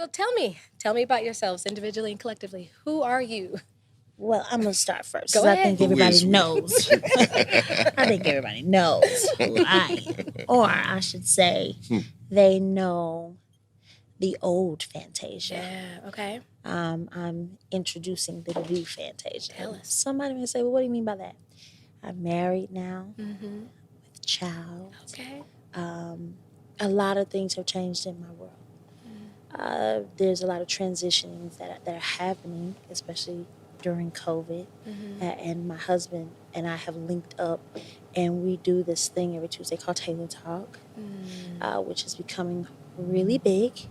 So tell me about yourselves individually and collectively. Who are you? Well, I'm gonna start first. Go 'Cause I ahead. think everybody knows. I think everybody knows who I am, or I should say, they know the old Fantasia. Yeah. Okay. I'm introducing the new Fantasia. Tell us. Somebody may say, "Well, what do you mean by that?" I'm married now Mm-hmm. with a child. Okay. A lot of things have changed in my world. There's a lot of transitionings that are happening, especially during COVID. And my husband and I have linked up, and we do this thing every Tuesday called Taylor Talk, which is becoming really big.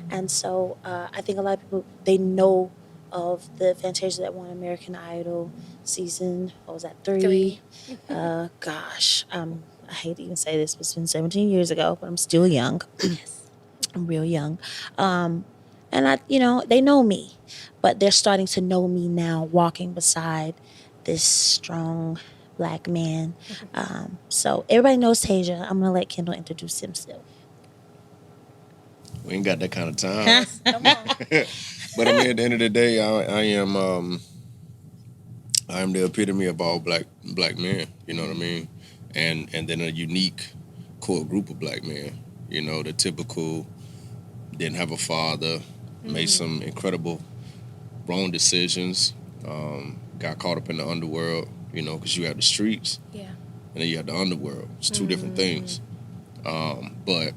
And so I think a lot of people, they know of the Fantasia that won American Idol season, what was that, 3? Gosh, I hate to even say this, but it's been 17 years ago, but I'm still young. Yes. I'm real young. And they know me, but they're starting to know me now walking beside this strong black man. So everybody knows Tasia. I'm going to let Kendall introduce himself. We ain't got that kind of time. Come on. But I mean, at the end of the day, I am the epitome of all black men. You know what I mean? And then a unique core group of black men. You know, the typical didn't have a father, made some incredible wrong decisions, got caught up in the underworld. You know, because you had the streets, Yeah. and then you had the underworld. It's two different things. But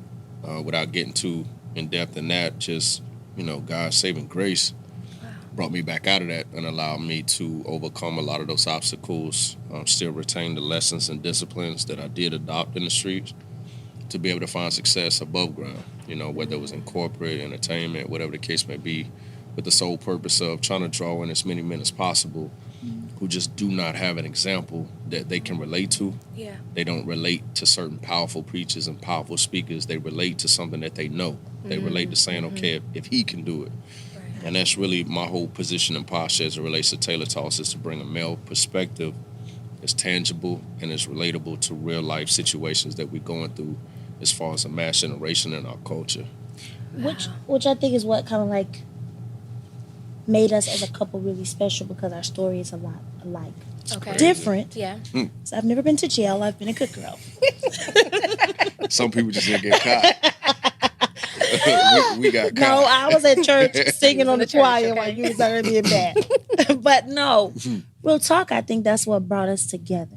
without getting too in depth in that, just, God's saving grace brought me back out of that and allowed me to overcome a lot of those obstacles, still retain the lessons and disciplines that I did adopt in the streets to be able to find success above ground, whether it was in corporate, entertainment, whatever the case may be, with the sole purpose of trying to draw in as many men as possible who just do not have an example that they can relate to. Yeah. They don't relate to certain powerful preachers and powerful speakers. They relate to something that they know. They relate to saying, okay, if he can do it. Right. And that's really my whole position and posture as it relates to Taylor Talks, is to bring a male perspective that's tangible and is relatable to real life situations that we're going through as far as a mass generation in our culture. Which I think is what kind of like made us as a couple really special, because our story is a lot alike. Okay. Different. Yeah. So I've never been to jail. I've been a good girl. Some people just didn't get caught. we got caught. No, I was at church singing on the church, choir okay. while you was already being bad. But no, real talk, I think that's what brought us together.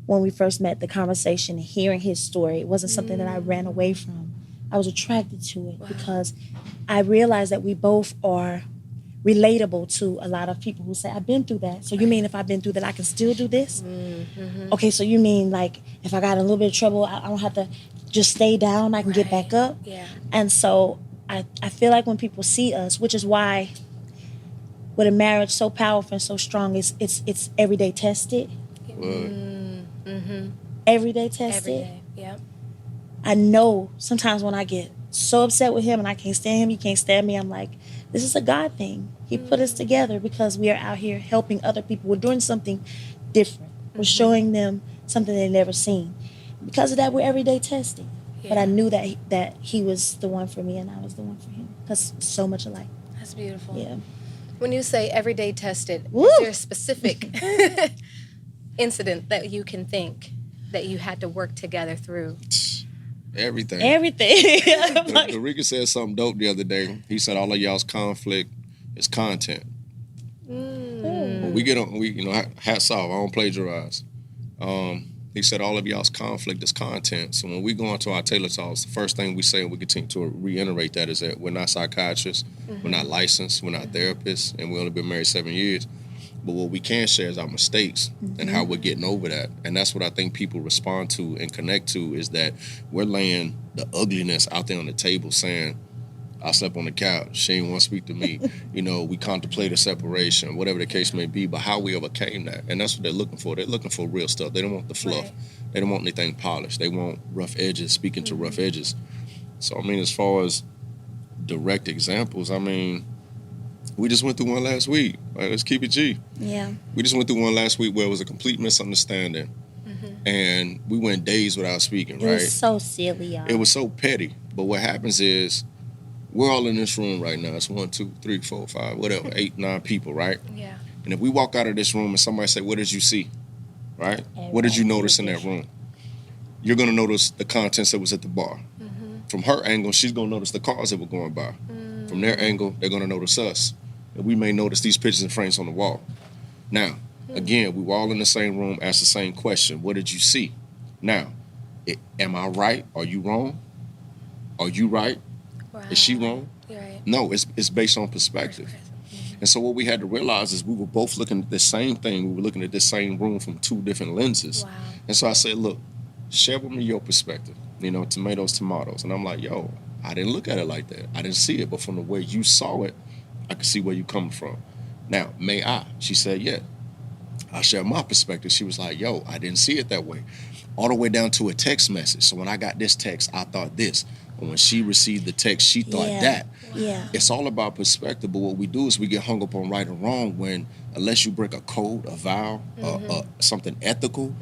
When we first met, the conversation, hearing his story, it wasn't something that I ran away from. I was attracted to it because I realized that we both are relatable to a lot of people who say, I've been through that. So you mean if I've been through that, I can still do this? Okay, so you mean like if I got in a little bit of trouble, I don't have to just stay down, I can get back up? Yeah. And so I feel like when people see us, which is why with a marriage so powerful and so strong, it's everyday tested. Everyday tested. Every day. Yep. I know sometimes when I get so upset with him and I can't stand him, he can't stand me, I'm like, this is a God thing. He put us together because we are out here helping other people. We're doing something different. We're showing them something they've never seen. Because of that, we're everyday testing. Yeah. But I knew that he was the one for me and I was the one for him. Because so much alike. That's beautiful. Yeah. When you say everyday tested, Woo! is there a specific incident that you can think that you had to work together through? Everything. Like, Eureka said something dope the other day. He said all of y'all's conflict is content. When we get on, hats off, I don't plagiarize. He said all of y'all's conflict is content. So when we go into our Taylor Talks, the first thing we say, and we continue to reiterate that, is that we're not psychiatrists, we're not licensed, we're not therapists, and we only been married 7 years. But what we can share is our mistakes and how we're getting over that. And that's what I think people respond to and connect to, is that we're laying the ugliness out there on the table saying, I slept on the couch, she didn't want to speak to me. We contemplated separation, whatever the case may be, but how we overcame that. And that's what they're looking for. They're looking for real stuff. They don't want the fluff. Right. They don't want anything polished. They want rough edges, speaking to rough edges. So, as far as direct examples, we just went through one last week. Right, let's keep it G. yeah. We just went through one last week where it was a complete misunderstanding. And we went days without speaking, It right? was so silly, y'all. It was so petty. But what happens is We're all in this room right now. It's 1, 2, 3, 4, 5, whatever, 8, 9 people, right? Yeah. And if we walk out of this room and somebody say, what did you see? Right? What did you notice in that room? You're going to notice the contents that was at the bar. From her angle, she's going to notice the cars that were going by. From their angle, they're going to notice us. And we may notice these pictures and frames on the wall. Now, again, we were all in the same room, asked the same question. What did you see? Now, am I right? Are you wrong? Are you right? Is she wrong? Right. No, it's based on perspective. And so what we had to realize is we were both looking at the same thing. We were looking at the same room from 2 different lenses. Wow. And so I said, look, share with me your perspective. You know, tomatoes. And I'm like, yo, I didn't look at it like that. I didn't see it. But from the way you saw it, I could see where you're coming from. Now, may I? She said, yeah. I shared my perspective. She was like, yo, I didn't see it that way. All the way down to a text message. So when I got this text, I thought this. And when she received the text, she thought that. Yeah. It's all about perspective. But what we do is we get hung up on right or wrong when, unless you break a code, a vow, something ethical,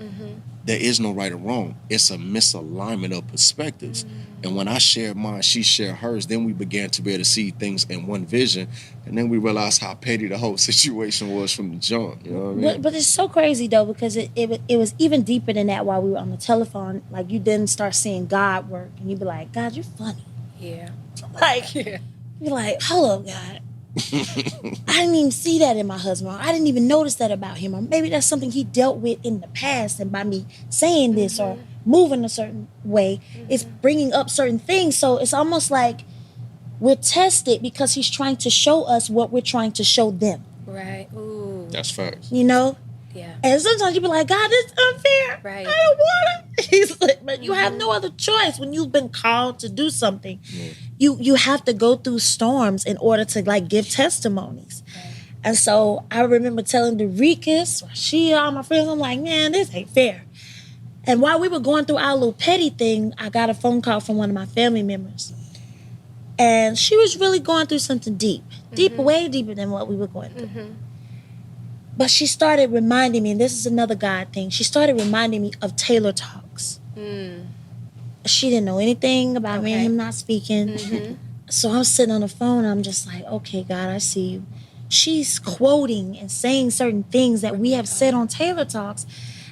there is no right or wrong. It's a misalignment of perspectives. And when I shared mine, she shared hers, then we began to be able to see things in one vision. And then we realized how petty the whole situation was from the jump. You know what I mean? But it's so crazy, though, because it was even deeper than that while we were on the telephone. Like, you then start seeing God work, and you be like, God, you're funny. Yeah. Like, Yeah. you're like, hold up, God. I didn't even see that in my husband. Or I didn't even notice that about him. Or maybe that's something he dealt with in the past. And by me saying this or moving a certain way, it's bringing up certain things. So it's almost like we're tested because he's trying to show us what we're trying to show them. Right. Ooh. That's facts. You know? Yeah. And sometimes you be like, God, this is unfair. Right. I don't want it. He's like, but you have no other choice when you've been called to do something. Yeah. You have to go through storms in order to like give testimonies. Right. And so I remember telling Derikas, all my friends, I'm like, man, this ain't fair. And while we were going through our little petty thing, I got a phone call from one of my family members. And she was really going through something deep, way deeper than what we were going through. But she started reminding me, and this is another God thing, she started reminding me of Taylor Talks. She didn't know anything about me and him not speaking. So I'm sitting on the phone, I'm just like, okay, God, I see you. She's quoting and saying certain things that we have said on Taylor Talks.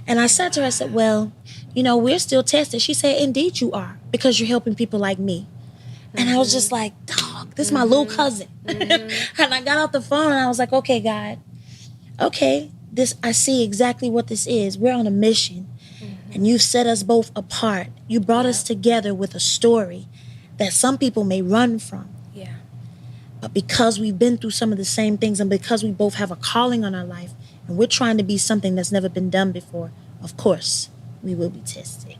And I said to her, I said, well, you know, we're still tested. She said, indeed you are, because you're helping people like me. And I was just like, dog, this is my little cousin. And I got off the phone and I was like, okay, God, okay, I see exactly what this is. We're on a mission. And you've set us both apart. You brought us together with a story that some people may run from. Yeah. But because we've been through some of the same things and because we both have a calling on our life and we're trying to be something that's never been done before, of course, we will be tested.